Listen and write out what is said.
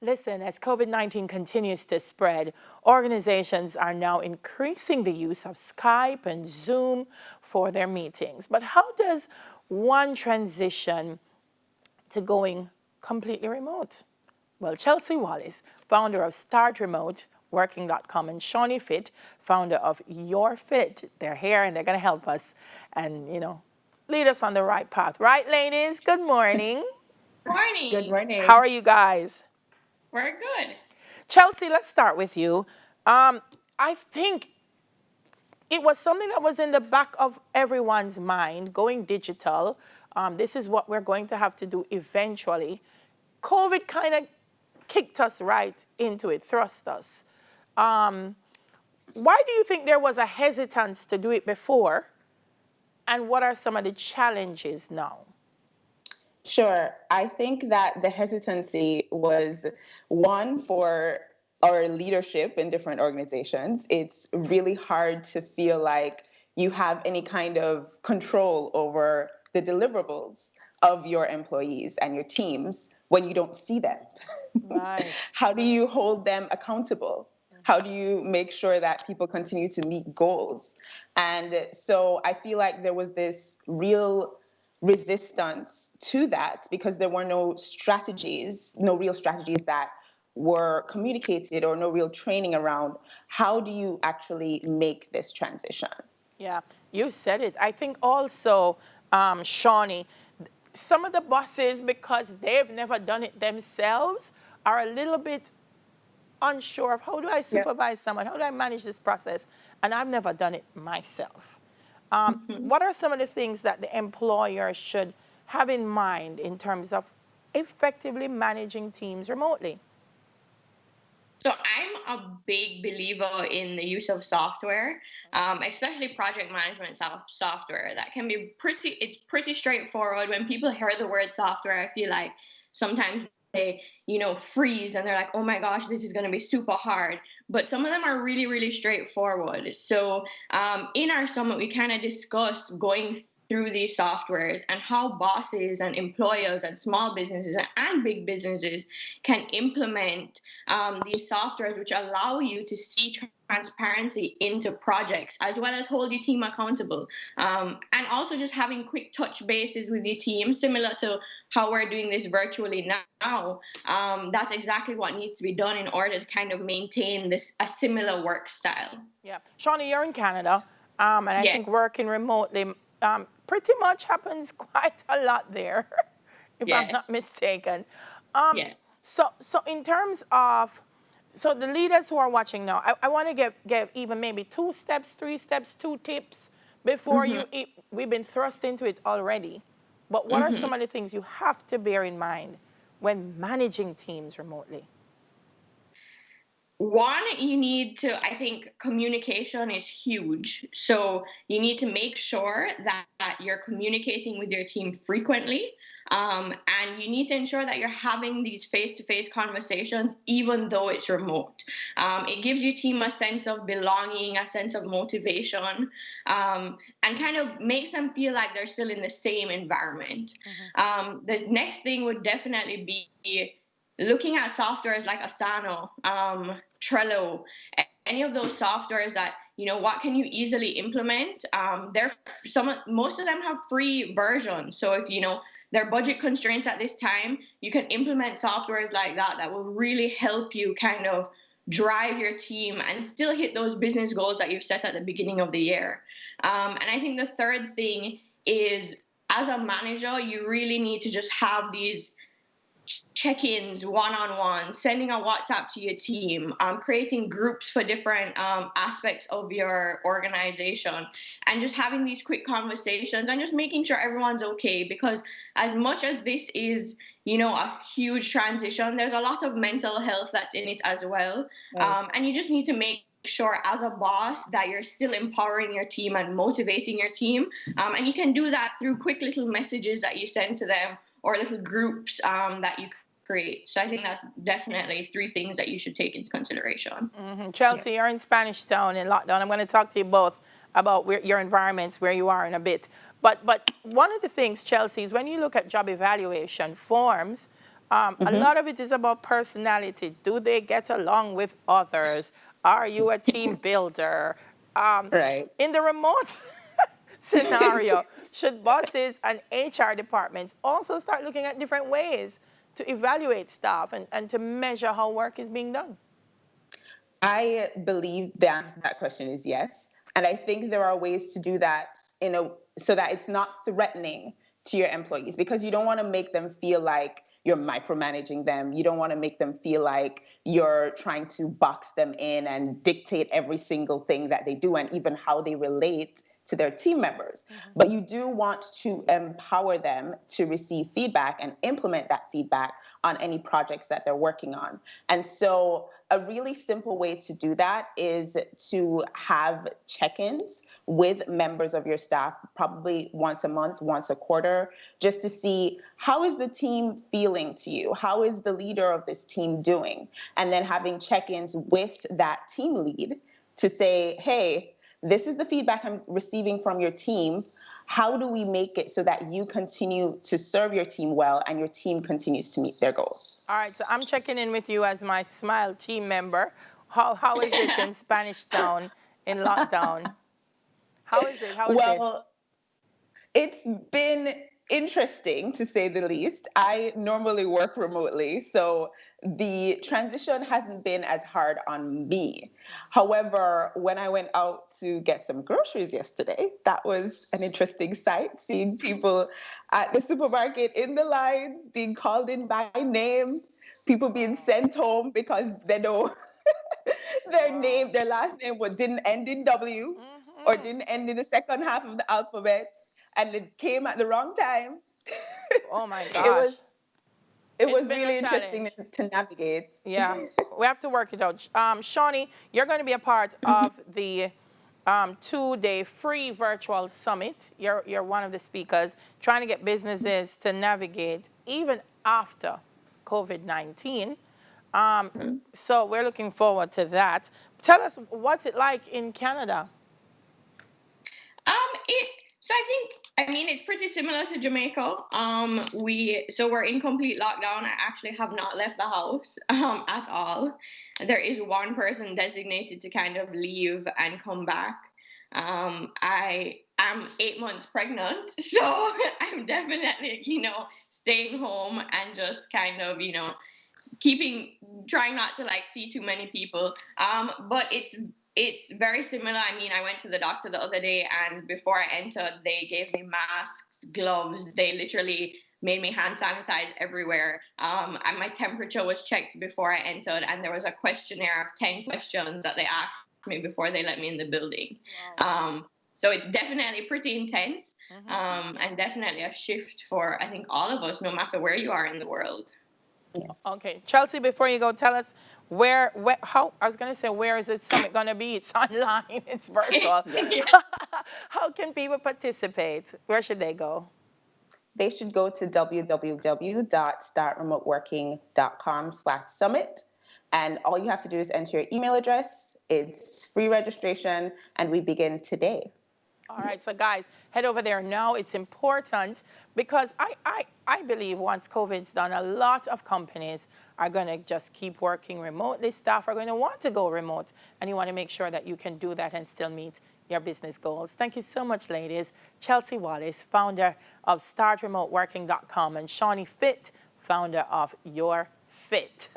Listen, as COVID-19 continues to spread, organizations are now increasing the use of Skype and Zoom for their meetings. But how does one transition to going completely remote? Well, Chelsea Wallace, founder of StartRemoteWorking.com, and Shawnee Fit, founder of Your Fit, they're here and they're going to help us and, lead us on the right path. Right, ladies? Good morning. Morning. Good morning. How are you guys? We're good. Chelsea, let's start with you. I think it was something that was in the back of everyone's mind, going digital. This is what we're going to have to do eventually. COVID kind of kicked us right into it, thrust us. Why do you think there was a hesitance to do it before? And what are some of the challenges now? Sure. I think that the hesitancy was one for our leadership in different organizations. It's really hard to feel like you have any kind of control over the deliverables of your employees and your teams when you don't see them. Right. How do you hold them accountable? How do you make sure that people continue to meet goals? And so I feel like there was this real resistance to that because there were no real strategies that were communicated or no real training around how do you actually make this transition. Yeah, you said it. I think also, Shawnee, some of the bosses, because they've never done it themselves, are a little bit unsure of how do I supervise someone, how do I manage this process, and I've never done it myself. What are some of the things that the employer should have in mind in terms of effectively managing teams remotely? So I'm a big believer in the use of software, especially project management software. That can be it's pretty straightforward. When people hear the word software, I feel like sometimes they, freeze and they're like, oh my gosh, this is going to be super hard. But some of them are really, really straightforward. So in our summit, we kind of discussed going through these softwares and how bosses and employers and small businesses and big businesses can implement these softwares which allow you to see transparency into projects as well as hold your team accountable, and also just having quick touch bases with your team similar to how we're doing this virtually now. That's exactly what needs to be done in order to kind of maintain a similar work style. Yeah, Shawnee, you're in Canada, and I think working remotely pretty much happens quite a lot there, if I'm not mistaken. So in terms of, so the leaders who are watching now, I want to give even maybe 2 steps, 3 steps, 2 tips before we've been thrust into it already. But what are some of the things you have to bear in mind when managing teams remotely? One, you need to, I think communication is huge. So you need to make sure that you're communicating with your team frequently. And you need to ensure that you're having these face-to-face conversations, even though it's remote. It gives your team a sense of belonging, a sense of motivation, and kind of makes them feel like they're still in the same environment. The next thing would definitely be looking at softwares like Asana, Trello, any of those softwares that, what can you easily implement? Most of them have free versions. So if, there are budget constraints at this time, you can implement softwares like that will really help you kind of drive your team and still hit those business goals that you've set at the beginning of the year. And I think the third thing is, as a manager, you really need to just have these check-ins one-on-one, sending a WhatsApp to your team, creating groups for different aspects of your organization, and just having these quick conversations and just making sure everyone's okay. Because as much as this is, a huge transition, there's a lot of mental health that's in it as well. And you just need to make sure as a boss that you're still empowering your team and motivating your team. And you can do that through quick little messages that you send to them or little groups that you create. So I think that's definitely 3 things that you should take into consideration. Chelsea, you're in Spanish Town in lockdown. I'm going to talk to you both about your environments, where you are in a bit. But one of the things, Chelsea, is when you look at job evaluation forms, A lot of it is about personality. Do they get along with others? Are you a team builder? Right. In the remote scenario, should bosses and HR departments also start looking at different ways to evaluate staff and to measure how work is being done? I believe the answer to that question is yes. And I think there are ways to do that so that it's not threatening to your employees, because you don't want to make them feel like you're micromanaging them. You don't want to make them feel like you're trying to box them in and dictate every single thing that they do and even how they relate to their team members. But you do want to empower them to receive feedback and implement that feedback on any projects that they're working on. And so a really simple way to do that is to have check-ins with members of your staff, probably once a month, once a quarter, just to see how is the team feeling to you? How is the leader of this team doing? And then having check-ins with that team lead to say, hey, this is the feedback I'm receiving from your team. How do we make it so that you continue to serve your team well and your team continues to meet their goals? All right, so I'm checking in with you as my SMILE team member. How is it in Spanish Town in lockdown? How is it? Well, it's been interesting, to say the least. I normally work remotely, so the transition hasn't been as hard on me. However, when I went out to get some groceries yesterday, that was an interesting sight, seeing people at the supermarket in the lines, being called in by name, people being sent home because they know their last name didn't end in W or didn't end in the second half of the alphabet, and it came at the wrong time. Oh my It gosh. was it It's was been a really interesting challenge. to navigate. Yeah, we have to work it out. Shawnee, you're going to be a part of the 2-day free virtual summit. You're one of the speakers trying to get businesses to navigate even after COVID-19. So we're looking forward to that. Tell us, what's it like in Canada? I mean, it's pretty similar to Jamaica. We're in complete lockdown. I actually have not left the house at all. There is one person designated to kind of leave and come back. I am 8 months pregnant, so I'm definitely, staying home and just kind of, trying not to like see too many people. But it's very similar. I mean, I went to the doctor the other day, and before I entered, they gave me masks, gloves. They literally made me hand sanitize everywhere. And my temperature was checked before I entered, and there was a questionnaire of 10 questions that they asked me before they let me in the building. Wow. So it's definitely pretty intense, and definitely a shift for, I think, all of us, no matter where you are in the world. Okay, Chelsea, before you go, tell us how, I was going to say, where is this summit going to be? It's online, it's virtual. How can people participate? Where should they go? They should go to www.startremoteworking.com/summit. And all you have to do is enter your email address. It's free registration, and we begin today. All right, so guys, head over there now. It's important because I believe once COVID's done, a lot of companies are going to just keep working remotely. Staff are going to want to go remote, and you want to make sure that you can do that and still meet your business goals. Thank you so much, ladies. Chelsea Wallace, founder of StartRemoteWorking.com, and Shawnee Fit, founder of Your Fit.